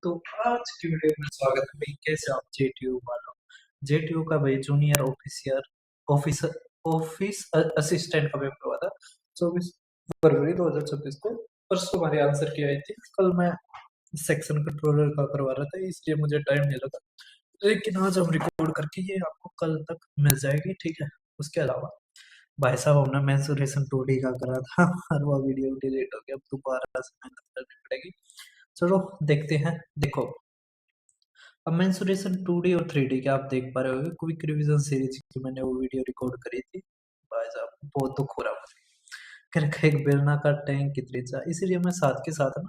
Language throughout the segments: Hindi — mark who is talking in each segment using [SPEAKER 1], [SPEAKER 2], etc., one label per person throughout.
[SPEAKER 1] तो आज की वीडियो में स्वागत है भाई। कैसे आप जेटीयू वालों? जेटीयू का भाई junior officer officer office assistant का पेपर हुआ था 24 फरवरी 2026 को। परसों हमारी आंसर की आई थी। कल मैं सेक्शन कंट्रोलर का करवा रहा था, इसलिए मुझे टाइम नहीं लगा, लेकिन आज हम रिकॉर्ड करके ये आपको कल तक मिल जाएगी, ठीक है। उसके अलावा भाई साहब हमने मेंसुरेशन 2D का करा था और वो वीडियो डिलीट हो गया, अब दोबारा से मेहनत करनी पड़ेगी। चलो देखते हैं। देखो, अब मेंसुरेशन 2D और 3D के आप देख पा रहे होंगे, क्विक रिवीजन सीरीज की मैंने वो वीडियो रिकॉर्ड करी थी। भाई साहब बहुत दुख हो रहा मुझे। कर एक बेलनाकार टैंक की त्रिज्या, इसीलिए मैं साथ के साथ ना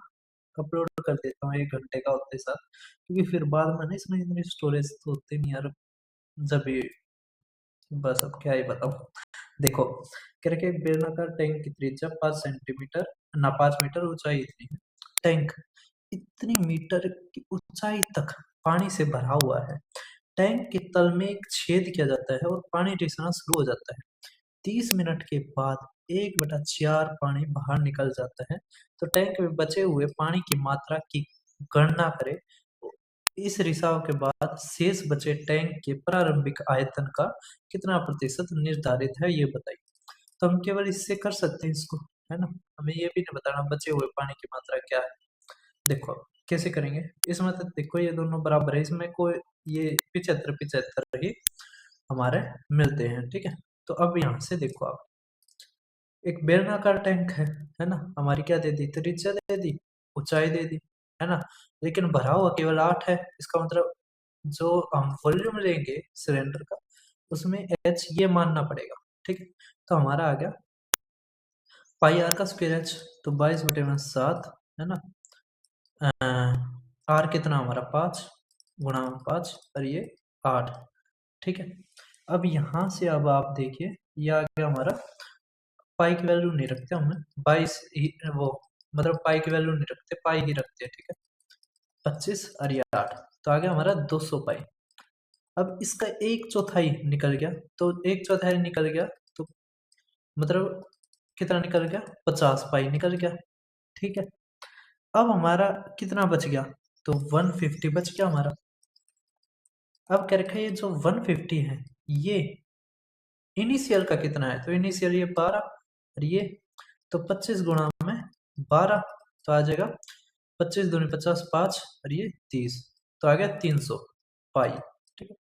[SPEAKER 1] अपलोड कर देता हूँ 1 घंटे का होते साथ, क्योंकि फिर बाद में ना इसमें इतनी स्टोरेज तो होती नहीं यार। जब ये बस अब क्या ही बताऊँ। देखो, करके एक बेलनाकार टैंक की त्रिज्या 5 सेंटीमीटर ना 5 मीटर ऊंचाई इतनी है। टैंक इतनी मीटर की ऊंचाई तक पानी से भरा हुआ है। टैंक के तल में एक छेद किया जाता है और पानी रिसना शुरू हो जाता है। 30 मिनट के बाद 1/4 पानी बाहर निकल जाता है। तो टैंक में बचे हुए पानी की मात्रा की गणना करें। इस रिसाव के बाद शेष बचे टैंक के प्रारंभिक आयतन का कितना प्रतिशत निर्धारित है, ये बताइए। तो हम केवल इससे कर सकते हैं इसको, है ना। हमें ये भी नहीं बताना बचे हुए पानी की मात्रा क्या है। देखो कैसे करेंगे इसमें, तो देखो ये दोनों बराबर है, इसमें कोई ये 75-75 ही हमारे मिलते हैं, ठीक है। तो अब यहाँ से देखो आप, एक बेलनाकार टैंक है ना। हमारी क्या दे दी, त्रिज्या दे दी, ऊंचाई दे दी, है ना। लेकिन भरा हुआ केवल 8 है। इसका मतलब जो हम वॉल्यूम लेंगे सिलेंडर का, उसमें एच ये मानना पड़ेगा, ठीक है। तो हमारा आ गया पाई आर का स्क्वायर एच, तो 22/7, है ना। आर कितना हमारा 5 गुणा 5 और ये 8, ठीक है। अब यहाँ से अब आप देखिए, ये आ गया हमारा, पाई की वैल्यू नहीं रखते हम 22 वो मतलब पाई की वैल्यू नहीं रखते, पाई ही रखते हैं, ठीक है। 25 और ये 8, तो आ गया हमारा 200 पाई। अब इसका 1/4 निकल गया, तो 1/4 निकल गया, तो मतलब कितना निकल गया, 50 पाई निकल गया, ठीक है। अब हमारा कितना बच गया, तो 150 बच गया हमारा। अब क्या रखा है, ये जो 150 है ये इनिशियल का कितना है, तो इनिशियल ये 12 और ये, तो 25 गुणा में 12, तो आ जाएगा 25 दूनी 50, 5 और ये 30, तो आ गया 300 पाई, ठीक है।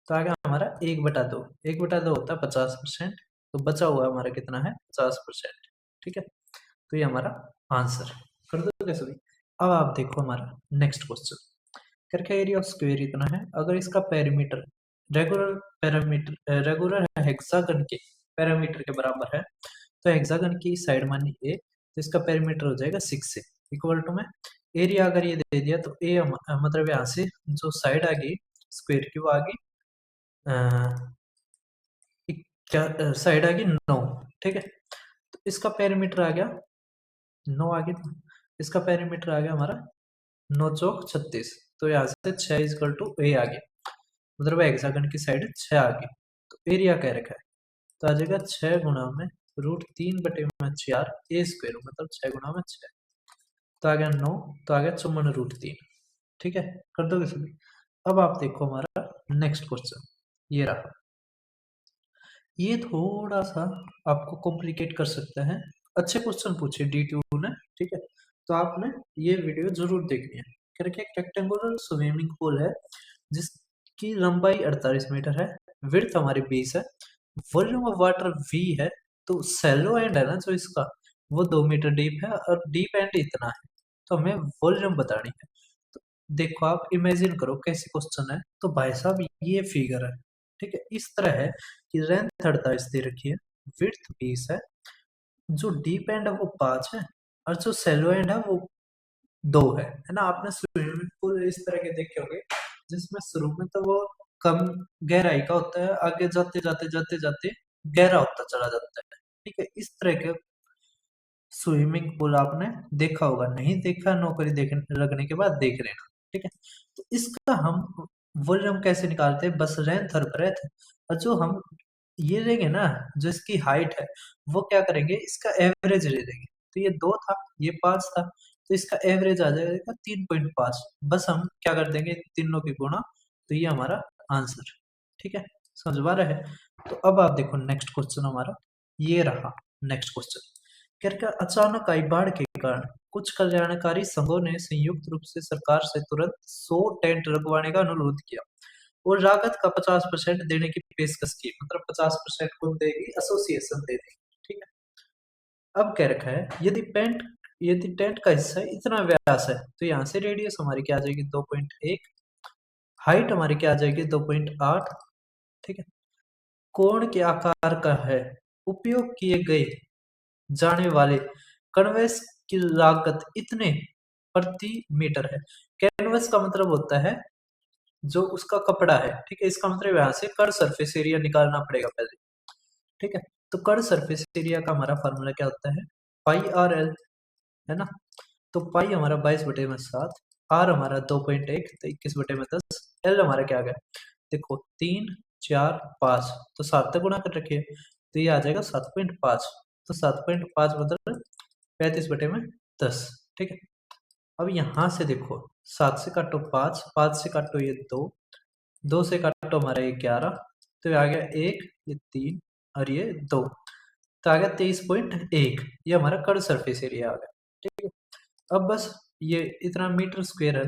[SPEAKER 1] तो आ गया हमारा 1/2, 1/2 होता है 50%, तो बचा हुआ हमारा कितना है 50%, ठीक है। तो ये हमारा आंसर कर दो कैसे भी। अब आप देखो हमारा नेक्स्ट क्वेश्चन, करके एरिया ऑफ स्क्वायर इतना है, अगर इसका पेरीमीटर रेगुलर हेक्सागन के पैरामीटर के बराबर है, तो हेक्सागन की साइड मानी ए, तो इसका पेरीमीटर हो जाएगा 6 से इक्वल टू में एरिया अगर ये दे दिया, तो ए मतलब यहाँ से जो साइड आ गई स्क्वायर की वो आ गई क्या साइड आ गई 9, ठीक है। तो इसका पेरीमीटर आ गया 9 आ गया, इसका पेरीमीटर आ गया हमारा 9 चौक 36, तो यहाँ से 6 इक्वल टू ए आ गया, मतलब हेक्सागन की साइड 6 आ गई। तो एरिया क्या रखा है, तो आ जाएगा 6 गुणा में √3/4 ए स्क्वायर, मतलब 6 गुणा में 6, तो आ गया 9, तो आ गया 54√3, ठीक है। कर दोगे सभी। अब आप देखो हमारा नेक्स्ट क्वेश्चन ये रहा, ये थोड़ा सा आपको कॉम्प्लिकेट कर सकता है। अच्छे क्वेश्चन पूछे डी2 ने, ठीक है। तो आपने ये वीडियो जरूर देखनी है। करके एक रेक्टेंगुलर स्विमिंग पूल है जिसकी लंबाई 48 मीटर है, विड्थ हमारी 20 है, वॉल्यूम ऑफ वाटर वी है। तो सेलो एंड है ना जो इसका, वो 2 मीटर डीप है और डीप एंड इतना है, तो हमें वॉल्यूम बतानी है। तो देखो आप इमेजिन करो कैसे क्वेश्चन है। तो भाई साहब ये फिगर है, ठीक है। इस तरह है कि लेंथ 48 दे रखी है, विड्थ 20 है, जो डीप एंड है वो 5 है, और जो सेलो एंड है वो 2 है ना। आपने स्विमिंग पूल इस तरह के देखे होंगे जिसमें शुरू में तो वो कम गहराई का होता है, आगे जाते जाते जाते जाते गहरा होता चला जाता है, ठीक है। इस तरह के स्विमिंग पूल आपने देखा होगा, नहीं देखा नौकरी देखने लगने के बाद देख लेना, ठीक है। तो इसका हम वॉल्यूम कैसे निकालते हैं, बस लेंथ और ब्रेथ, और जो हम ये लेंगे ना, जो इसकी हाइट है वो क्या करेंगे, इसका एवरेज ले लेंगे। तो ये 2 था, ये 5 था, तो इसका एवरेज आ जाएगा 3.5। बस हम क्या कर देंगे तीनों की गुणा, तो ये हमारा आंसर। ठीक है, समझ में आ रहा है। तो अब आप देखो नेक्स्ट क्वेश्चन हमारा ये रहा। नेक्स्ट क्वेश्चन क्या अचानक आई बाढ़ के कारण कुछ कल्याणकारी संघों ने संयुक्त रूप से सरकार से तुरंत 100 टेंट लगवाने का अनुरोध किया और लागत का 50% देने की पेशकश की। मतलब 50% कौन देगी? एसोसिएशन दे देगी। ठीक है, अब कह रखा है यदि टेंट का हिस्सा इतना व्यास है तो यहाँ से रेडियस हमारी क्या आ जाएगी 2.1, हाइट हमारी क्या आ जाएगी 2.8। ठीक है, कोण के आकार का है, उपयोग किए गए जाने वाले कन्वेस की लागत इतने प्रति मीटर है। कैनवस का मतलब होता है जो उसका कपड़ा है। ठीक है, इसका मतलब यहाँ से कर सरफेस एरिया निकालना पड़ेगा पहले। ठीक है, तो कर सरफेस एरिया का हमारा फॉर्मूला क्या होता है? पाई आर एल, है ना। तो पाई हमारा 22/7, आर हमारा 2.1, तो 21/10, एल हमारा क्या आ गया देखो 3, 4, 5, तो 7 तक गुणा कर रखिए, तो ये आ जाएगा 7.5। तो 7.5 मतलब 35/10। ठीक है, अब यहाँ से देखो 7 से काटो 5, 5 से काटो ये 2, 2 से काटो हमारा ये 11, तो ये आ गया 1, ये 3 और ये 2, तो आ गया 23.1। ये हमारा कर्व सरफेस एरिया आ गया। ठीक है, अब बस ये इतना मीटर स्क्वायर है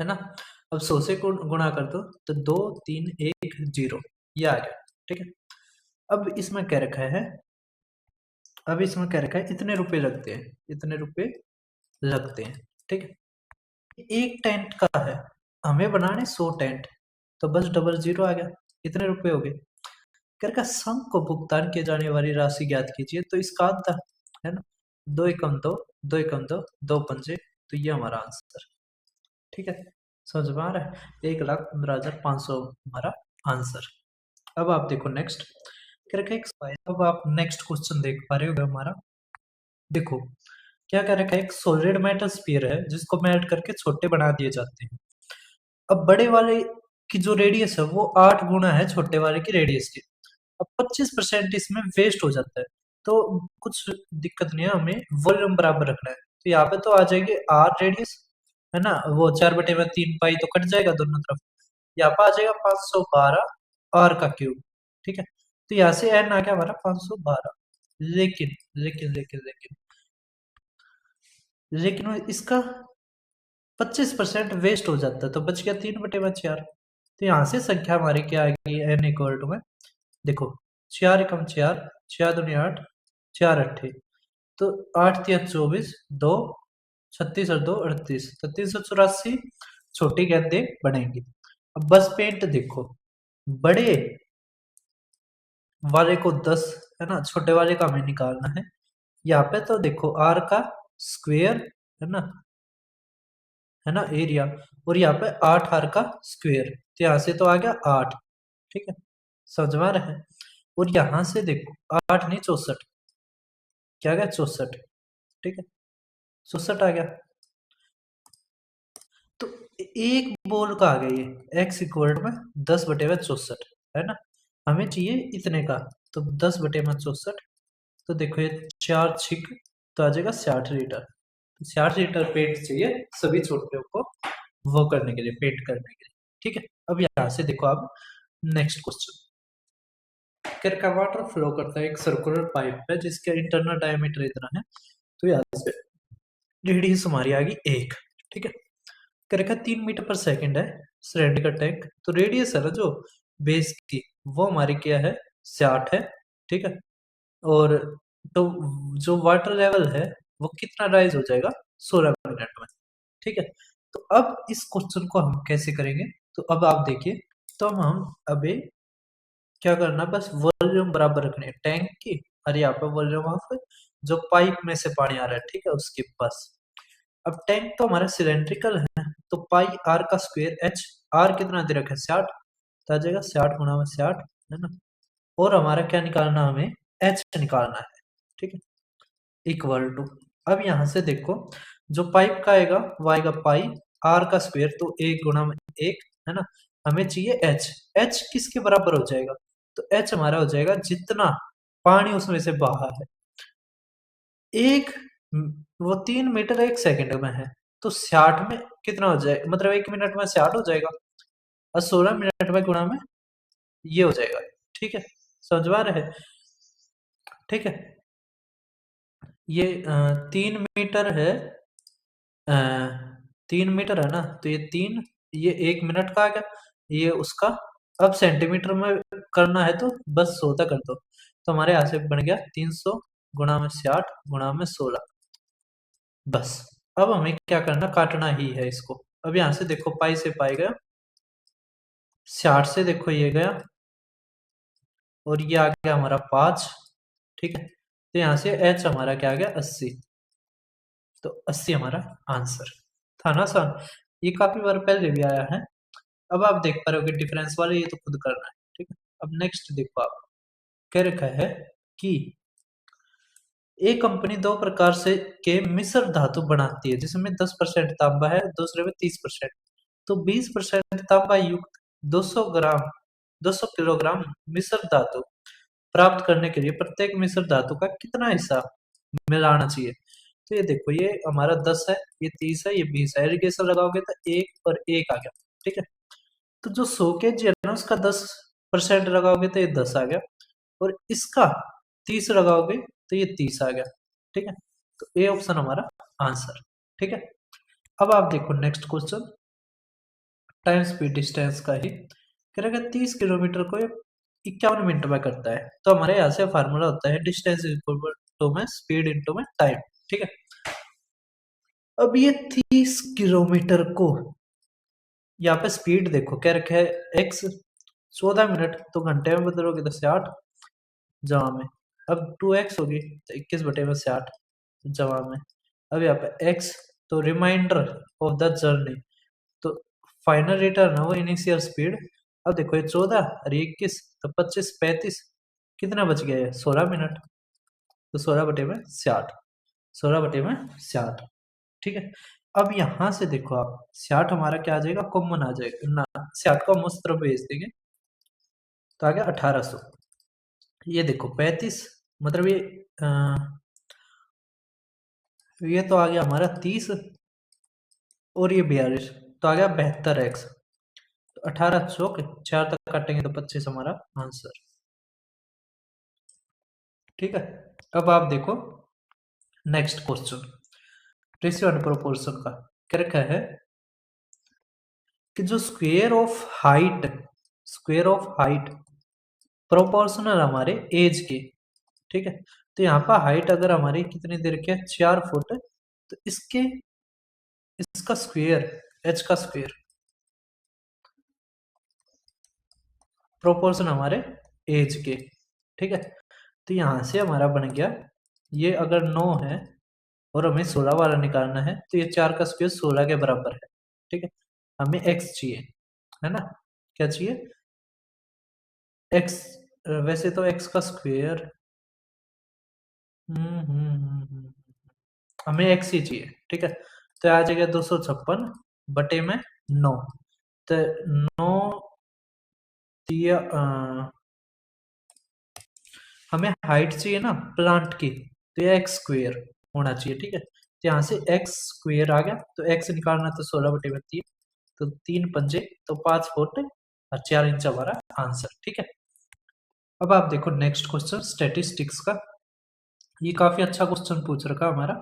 [SPEAKER 1] ना। अब 100 से गुणा कर दो तो 2, 3, 1, 0 ये आ गया। ठीक है, अब इसमें क्या रखा है? अब इसमें क्या रखा है? इतने रुपए लगते हैं, इतने रुपए लगते हैं। ठीक है, एक टेंट का है, हमें बनाने 100 टेंट, तो बस डबल जीरो आ गया, इतने रुपए हो गए। कर का संघ को भुगतान किए जाने वाली राशि ज्ञात कीजिए, तो इसका अंतर है ना 2 एकम 2, 2 एकम 2, 2 पंजे, तो ये हमारा आंसर। ठीक है, समझ में आ रहा है? 1,15,500 हमारा आंसर। अब आप देखो नेक्स्ट क्या रखा है। अब आप नेक्स्ट क्वेश्चन देख पा रहे हो हमारा। देखो क्या कह रखा है, एक सॉलिड मेटल स्फीयर है जिसको मेल्ट करके छोटे बना दिए जाते हैं। अब बड़े वाले की जो रेडियस है वो 8 गुना है छोटे वाले की रेडियस की। अब 25% इसमें वेस्ट हो जाता है, तो कुछ दिक्कत नहीं है, हमें वॉल्यूम बराबर रखना है। तो यहाँ पे तो आ जाएगी आर रेडियस, है ना, वो 4/3 पाई तो कट जाएगा दोनों तरफ। यहाँ पे आ जाएगा 512 आर का क्यूब। ठीक है, तो यहाँ से एन आ गया हमारा 512। लेकिन लेकिन लेकिन लेकिन लेकिन इसका 25% वेस्ट हो जाता है, तो बच गया 3/4। तो यहाँ से संख्या हमारी क्या आएगी एन इक्वल टू में, देखो 4 एकम 4, 4 दूनी 8, 4 अट्ठे, तो 8 तिया 24, 2 36 और 2 38, तो 384 छोटी गेंदें बनेंगी। अब बस पेंट देखो, बड़े वाले को 10 है ना, छोटे वाले का हमें निकालना है। यहाँ पे तो देखो आर का स्क्वायर है ना एरिया, और यहाँ पे 8 आर का स्क्वायर, तो यहाँ से तो आ गया 8। ठीक है, समझ में आ रहा है। और यहाँ से देखो 8 नहीं 64, क्या आ गया 64। ठीक है, 64 आ गया। तो एक बोल का आ गया ये x इक्वल में 10/64, है ना। हमें चाहिए इतने का, तो 10/64, तो देखो ये 4 छिक, तो आ जाएगा 60 लीटर। 60 लीटर पेंट चाहिए सभी छोटे को वो करने के लिए, पेंट करने के लिए। ठीक है, अब यहाँ से देखो आप नेक्स्ट क्वेश्चन का वाटर फ्लो करता है एक सर्कुलर पाइप है जिसका इंटरनल डायमीटर इतना है, तो यहाँ से रेडियस हमारी आ गई 1। ठीक है, करेगा 3 मीटर पर सेकंड है सिलेंडर का टैंक, तो रेडियस है ना जो बेस की वो हमारी क्या है 60 है। ठीक है, और तो जो वाटर लेवल है वो कितना राइज हो जाएगा 16 मिनट में। ठीक है, तो अब इस क्वेश्चन को हम कैसे करेंगे, तो अब आप देखिए, तो हम अभी क्या करना, बस वॉल्यूम बराबर रखनी है टैंक की, और यहाँ पे वॉल्यूम ऑफ जो पाइप में से पानी आ रहा है, ठीक है, उसके पास। अब टैंक तो हमारा सिलेंड्रिकल है, तो पाई आर का स्क्वायर एच, आर कितना दे रखा है 60, तो आ जाएगा 60 गुणा में 60, है ना। और हमारा क्या निकालना, हमें एच निकालना है। ठीक है, इक्वल टू, अब यहाँ से देखो जो पाइप का आएगा वो आएगा पाई आर का स्क्वायर, तो 1 गुणा में 1, है ना। हमें चाहिए एच, एच किसके बराबर हो जाएगा, तो एच हमारा हो जाएगा जितना पानी उसमें से बाहर है। एक वो 3 मीटर 1 सेकंड में है, तो 60 में कितना हो जाए, मतलब 1 मिनट में 60 हो जाएगा, और 16 मिनट में गुणा में ये हो जाएगा। ठीक है, समझ में आ रहा है? ठीक है, ये 3 मीटर है, 3 मीटर है ना, तो ये 3, ये 1 मिनट का आ गया, ये उसका। अब सेंटीमीटर में करना है तो बस 100 तक कर दो, तो हमारे यहाँ से बन गया 300 गुणा में 60 गुणा में 16, बस। अब हमें क्या करना, काटना ही है इसको। अब यहाँ से देखो पाई से पाई गया, 60 से देखो ये गया, और ये आ गया हमारा 5। ठीक है, तो यहाँ से एच हमारा क्या आ गया, 80। तो 80 हमारा आंसर था ना आसान। ये काफी बार पहले भी आया है। अब आप देख पा रहे हो कि डिफरेंस वाले ये तो खुद करना है। ठीक है, अब नेक्स्ट देखो आप, कह रखा है कि एक कंपनी दो प्रकार से के मिश्र धातु बनाती है, जिसमें 10% तांबा है, दूसरे में 30%। तो 20% तांबा युक्त 200 ग्राम 200 किलोग्राम मिश्र धातु प्राप्त करने के लिए प्रत्येक मिश्र धातु का कितना हिस्सा मिलाना चाहिए। तो ये देखो, ये हमारा 10 है, ये 30 है, ये 20 है, एरिगेशन लगाओगे तो 1 और 1 आ गया। ठीक है, तो जो 100 केजी है ना, उसका 10% लगाओगे तो ये 10 आ गया, और इसका 30 लगाओगे तो ये 30 आ गया। ठीक है, तो ए ऑप्शन हमारा आंसर। ठीक है, अब आप देखो next question, time speed distance का ही करेगा। 30 किलोमीटर को 51 मिनट में करता है, तो हमारे यहाँ से फार्मूला होता है डिस्टेंस इक्वल टू में स्पीड इंटू में टाइम। ठीक है, अब ये 30 किलोमीटर को, यहाँ पे स्पीड देखो क्या रखा है, एक्स 14 मिनट, तो घंटे में बदलोगे तो 60 जमा में। अब 2x होगी तो 21/60 जमा में। अब यहाँ पे x, तो रिमाइंडर ऑफ द जर्नी, तो फाइनल रिटर्न है वो इनिशियल स्पीड। अब देखो ये 14 और ये 21, तो 25 35 कितना बच गया है, 16 मिनट, तो 16/60, 16/60। ठीक है, अब यहाँ से देखो आप, 60 हमारा क्या आ जाएगा, कॉमन आ जाएगा ना, 60 को हम उस तरफ भेज देंगे, तो आ गया 1800। ये देखो 35, मतलब ये तो आ गया हमारा 30, और ये 42, तो आ गया 72x। तो 18 चौक 4 तक काटेंगे तो 25 हमारा आंसर। ठीक है, अब आप देखो next question, ratio and proportion का क्या रखा है कि जो स्क्वायर ऑफ हाइट प्रोपोर्शनल हमारे एज के। ठीक है, तो यहाँ पर हाइट अगर हमारी कितनी देर की है, 4 फुट, तो इसका स्क्वायर, एच का स्क्वायर प्रोपोर्शन हमारे एज के। ठीक है, तो यहाँ से हमारा बन गया, ये अगर 9 है और हमें 16 वाला निकालना है, तो ये 4 का स्क्वायर 16 के बराबर है। ठीक है, हमें x चाहिए, है ना, क्या चाहिए, x। वैसे तो x का स्क्वायर, हमें x ही चाहिए। ठीक है, तो आ जाएगा 256/9, तो 9 दिया, हमें हाइट चाहिए ना प्लांट की, तो ये एक्स स्क्वेयर होना चाहिए। ठीक है, तो यहाँ से एक्स स्क्वेयर आ गया, तो एक्स निकालना तो 16/3, तो 3 पंजे तो 5 फुट और 4 इंच हमारा आंसर। ठीक है, अब आप देखो नेक्स्ट क्वेश्चन स्टेटिस्टिक्स का, ये काफी अच्छा क्वेश्चन पूछ रखा हमारा।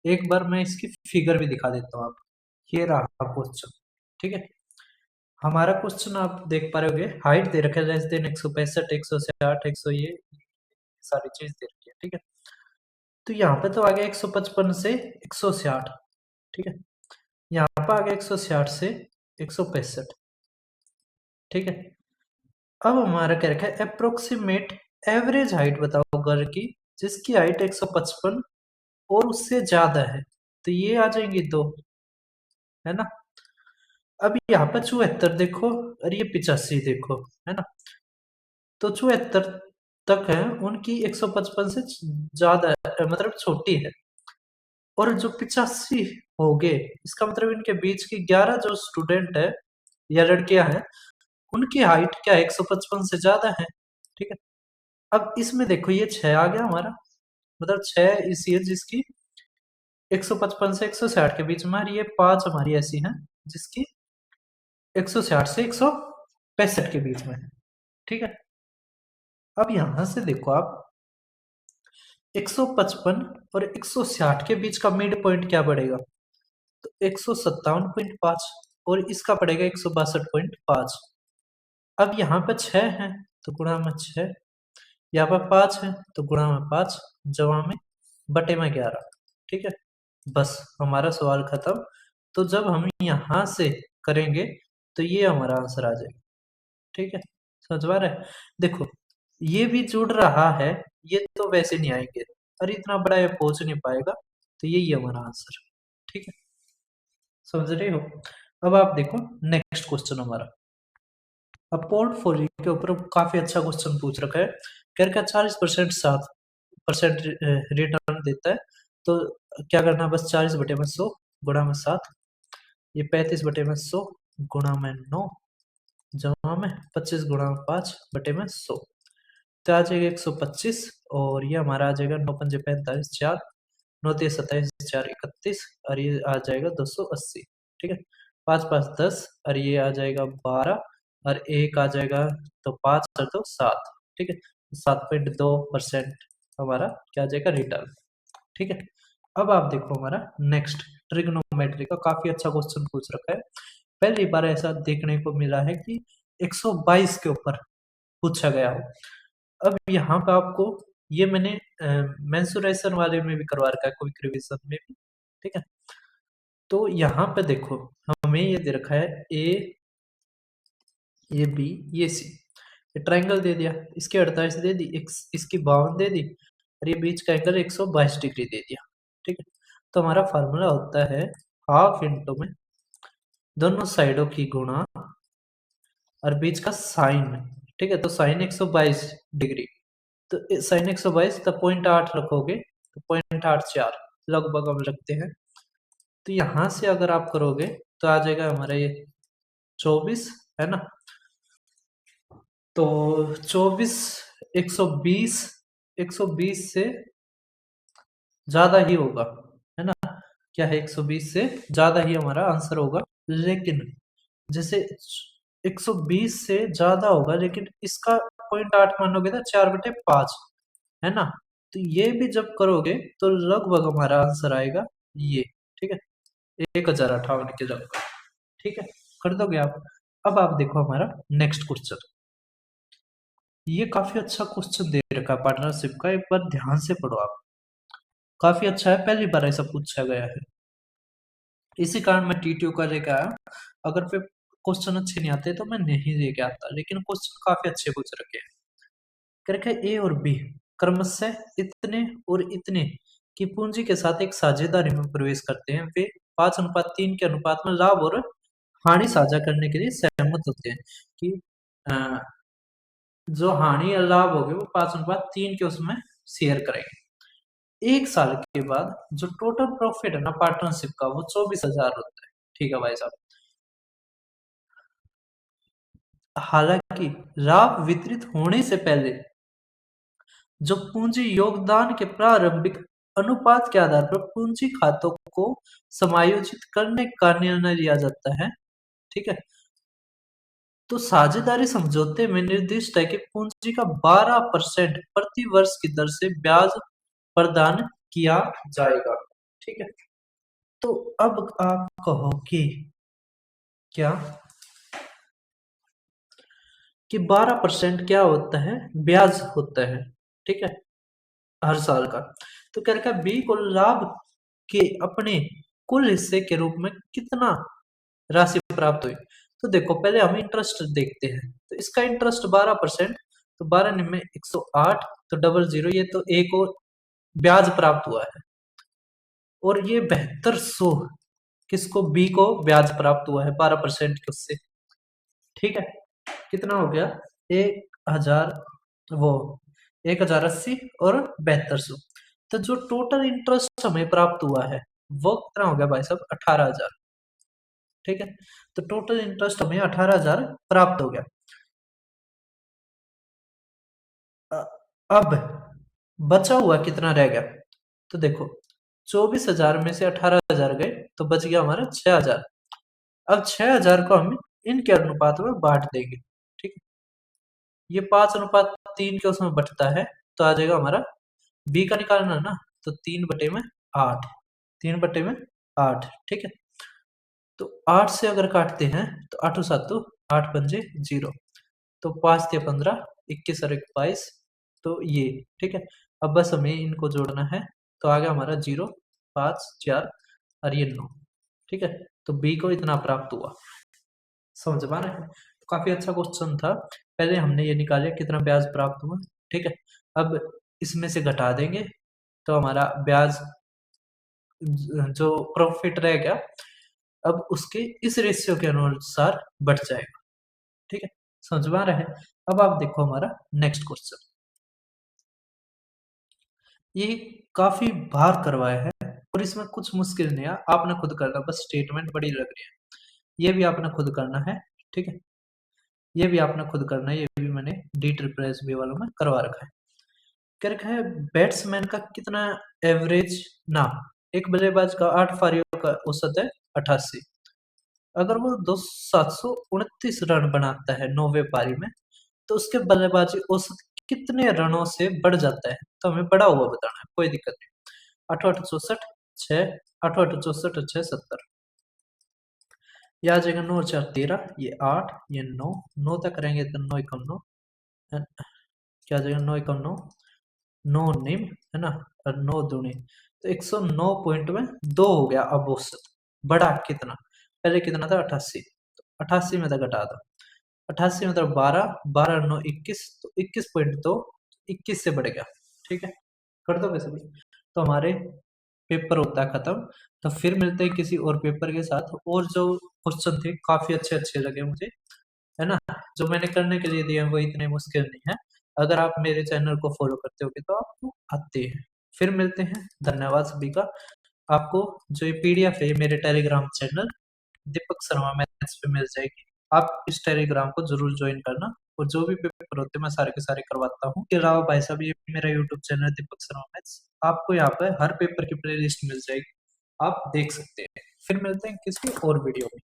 [SPEAKER 1] एक बार मैं इसकी फिगर भी दिखा देता हूँ आप, ये रहा क्वेश्चन। ठीक है, हमारा क्वेश्चन आप देख पा रहे होगे, हाइट दे रखा है लेस देन 165 160 100, ये सारी चीज दे रखी है। ठीक है, तो यहाँ पे तो आ गया 155 से 160। ठीक है, यहाँ पे आ गया 160 से 165। ठीक है, अब हमारा क्या रखा है, अप्रोक्सीमेट एवरेज हाइट बताओ घर की जिसकी हाइट 155 और उससे ज्यादा है, तो ये आ जाएंगी दो, है ना। अब यहाँ पे 74 देखो और ये 85 देखो, है ना, तो 74 तक है उनकी 155 से ज्यादा मतलब छोटी है, और जो 85 हो गए, इसका मतलब इनके बीच की 11 जो स्टूडेंट है या लड़कियां हैं, उनकी हाइट क्या है, 155 से ज्यादा है। ठीक है, अब इसमें देखो ये 6 आ गया हमारा, मतलब 6 इसी है जिसकी 155 से 160 के बीच में, और ये 5 हमारी ऐसी हैं जिसकी 160 से 165 के बीच में है। ठीक है, अब यहां से देखो आप, 155 और 160 के बीच का मिड पॉइंट क्या पड़ेगा, तो 157.5, और इसका पड़ेगा 162.5। अब यहाँ पे 6 है तो गुणा में 6, यहाँ पर 5 है तो गुणा में 5, जमा में बटे में 11। ठीक है, बस हमारा सवाल खत्म। तो जब हम यहाँ से करेंगे तो ये हमारा आंसर आ जाएगा। ठीक है, समझ में आ रहा है? देखो ये भी जुड़ रहा है, ये तो वैसे नहीं आएंगे, और इतना बड़ा ये पहुंच नहीं पाएगा, तो यही है हमारा आंसर। ठीक है, समझ रहे हो? अब आप देखो नेक्स्ट क्वेश्चन हमारा। अब पोर्टफोलियो के ऊपर काफी अच्छा क्वेश्चन पूछ रखा है। कह रखा है 40% 7% रिटर्न देता है, तो क्या करना है, बस 40/100 गुणा में 7, ये 35/100 गुणा में 9, जमा में 25 गुणा में 5/100, तो आ जाएगा 125, और ये हमारा आ जाएगा 9×5 = 45, 4, 9×3 = 27, 4 = 31, और ये आ जाएगा 280। ठीक है, 5×5 = 10, और ये आ जाएगा 12, और एक आ जाएगा, तो 5 और 2 7। ठीक है, 7.2% हमारा क्या आ जाएगा, रिटर्न। ठीक है, अब आप देखो हमारा नेक्स्ट ट्रिग्नोमेट्री का काफी अच्छा क्वेश्चन पूछ रखा है। पहली बार ऐसा देखने को मिला है कि 122 के ऊपर पूछा गया हो। अब यहाँ पे आपको, ये मैंने मेंसुरेशन वाले में भी करवा रखा है, क्विक रिवीजन में भी। ठीक है, तो यहाँ पे देखो हमें ये दे रखा है ये बी, ये सी, ये ट्रायंगल दे दिया, इसकी 48 दे दी, इसकी 52 दे दी, और ये बीच का एंगल 122 डिग्री दे दिया। ठीक है, तो हमारा फार्मूला होता है हाफ इंटू में दोनों साइडों की गुणा और बीच का साइन। ठीक है, तो साइन 122 डिग्री, तो साइन 122, तो 0.8 रखोगे तो 0.84 लगभग हम रखते हैं। तो यहां से अगर आप करोगे तो आ जाएगा हमारा ये 24, है ना, तो 24, 120, 120 से ज्यादा ही होगा, है ना, क्या है, 120 से ज्यादा ही हमारा आंसर होगा। लेकिन जैसे 120 से ज्यादा होगा, लेकिन इसका 0.8 मानोगे तो 4/5, है ना, तो ये भी जब करोगे तो लगभग हमारा आंसर आएगा ये। ठीक है, 1058 के लगभग। ठीक है, कर दोगे आप? अब आप देखो हमारा नेक्स्ट क्वेश्चन, ये काफी अच्छा क्वेश्चन दे रखा है पार्टनरशिप का, एक बार ध्यान से पढ़ो आप, काफी अच्छा है, पहली बार ऐसा पूछा गया है। इसी कारण मैं टीटीओ का लेके आया, अगर पे क्वेश्चन अच्छे नहीं आते तो मैं नहीं लेके आता, लेकिन क्वेश्चन काफी अच्छे पूछ रखे हैं। कह रखा है ए और बी क्रमशः इतने और इतने की पूंजी के साथ एक साझेदारी में प्रवेश करते हैं, वे 5:3 के अनुपात में लाभ और हानि साझा करने के लिए सहमत होते हैं कि अ, जो हानि या लाभ होगे वो 5:3 के उसमें शेयर करेंगे। एक साल के बाद जो टोटल प्रॉफिट है ना पार्टनरशिप का, वो 24,000 होता है। ठीक है भाई साहब, हालांकि लाभ वितरित होने से पहले जो पूंजी योगदान के प्रारंभिक अनुपात के आधार पर पूंजी खातों को समायोजित करने का निर्णय लिया जाता है। ठीक है, तो साझेदारी समझौते में निर्दिष्ट है कि पूंजी का 12% प्रति वर्ष की दर से ब्याज प्रदान किया जाएगा। ठीक है, तो अब आप कहो क्या कि 12% क्या होता है, ब्याज होता है। ठीक है, हर साल का। तो कह रखा है बी को लाभ के अपने कुल हिस्से के रूप में कितना राशि प्राप्त हुई। तो देखो पहले हम इंटरेस्ट देखते हैं, तो इसका इंटरेस्ट 12%, तो 12 में 108, तो डबल जीरो, ये तो एक और ब्याज प्राप्त हुआ है, और ये 7200 किसको, बी को ब्याज प्राप्त हुआ है 12% के उससे। ठीक है, कितना हो गया, 1000, वो 1080 और 7200, तो जो टोटल इंटरेस्ट हमें प्राप्त हुआ है वो कितना हो गया भाई साहब, 18,000। ठीक है, तो टोटल इंटरेस्ट हमें 18,000 प्राप्त हो गया। अब बचा हुआ कितना रह गया, तो देखो 24,000 में से 18,000 गए तो बच गया हमारा 6,000। अब 6,000 को हम इनके अनुपात में बांट देंगे, ठीक है। ये 5:3 के उसमें बटता है, तो आ जाएगा हमारा बी का निकालना है ना, तो 3/8, 3/8, ठीक है। तो 8 से अगर काटते हैं तो 8 7 8 पंजे 0, तो 5 ते 15, 21 और 1 22, तो ये, ठीक है। अब बस हमें इनको जोड़ना है, तो आ गया हमारा 0 5 4 और ये 9, ठीक है। तो बी को इतना प्राप्त हुआ। समझ पा रहे हैं? तो काफी अच्छा क्वेश्चन था। पहले हमने ये निकाला कितना ब्याज प्राप्त हुआ, ठीक है। अब इसमें से घटा देंगे तो हमारा ब्याज जो प्रॉफिट रहेगा अब उसके इस रेशियो के अनुसार बढ़ जाएगा, ठीक है। समझ में आ रहा है? अब आप देखो हमारा नेक्स्ट क्वेश्चन। ये काफी बार करवाया है और इसमें कुछ मुश्किल नहीं है, आपने खुद करना, बस स्टेटमेंट बड़ी लग रही है। ये भी आपने खुद करना है, ठीक है। ये भी आपने खुद करना है, ये भी मैंने DSSB वालों में करवा रखा है। क्या रखा है, बैट्समैन का कितना एवरेज नाम, एक बल्लेबाज का 8 पारियों का औसत है 88, अगर वो 729 रन बनाता है 9वें पारी में, तो उसके बल्लेबाजी औसत कितने रनों से बढ़ जाता है, तो हमें बढ़ा हुआ बताना है, कोई दिक्कत नहीं। 8 8 64 6, 8 8 64 6 70, ये आ जाएगा 9 4 13, ये 8, ये 9, 9 तक करेंगे तो 9 एकम 9, क्या आ जाएगा 9 एकम 9, 9 निम, है ना, और 9 दूनी, तो 109 पॉइंट में 2 हो गया। अब औसत बढ़ा कितना, पहले कितना था 88, तो 88 में था घटा दो, 88 मतलब 12, 12 9 21, तो 21.2, 21 से बढ़ गया, ठीक है। कर दो वैसे भी, तो हमारे पेपर होता है खत्म। तो फिर मिलते हैं किसी और पेपर के साथ, और जो क्वेश्चन थे काफी अच्छे अच्छे लगे मुझे, है ना। जो मैंने करने के लिए दिए हैं वो इतने मुश्किल नहीं है, अगर आप मेरे चैनल को फॉलो करते होगे तो आपको आते हैं। फिर मिलते हैं, धन्यवाद सभी का। आपको जो ये PDF है ये मेरे Telegram channel Deepak Sharma maths पे मिल जाएगी, आप इस टेलीग्राम को जरूर ज्वाइन करना, और जो भी पेपर होते हैं मैं सारे के सारे करवाता हूँ। इसके अलावा भाई साहब ये मेरा YouTube channel Deepak Sharma maths, आपको यहाँ पे हर पेपर की प्लेलिस्ट मिल जाएगी, आप देख सकते हैं। फिर मिलते हैं किसी और वीडियो में।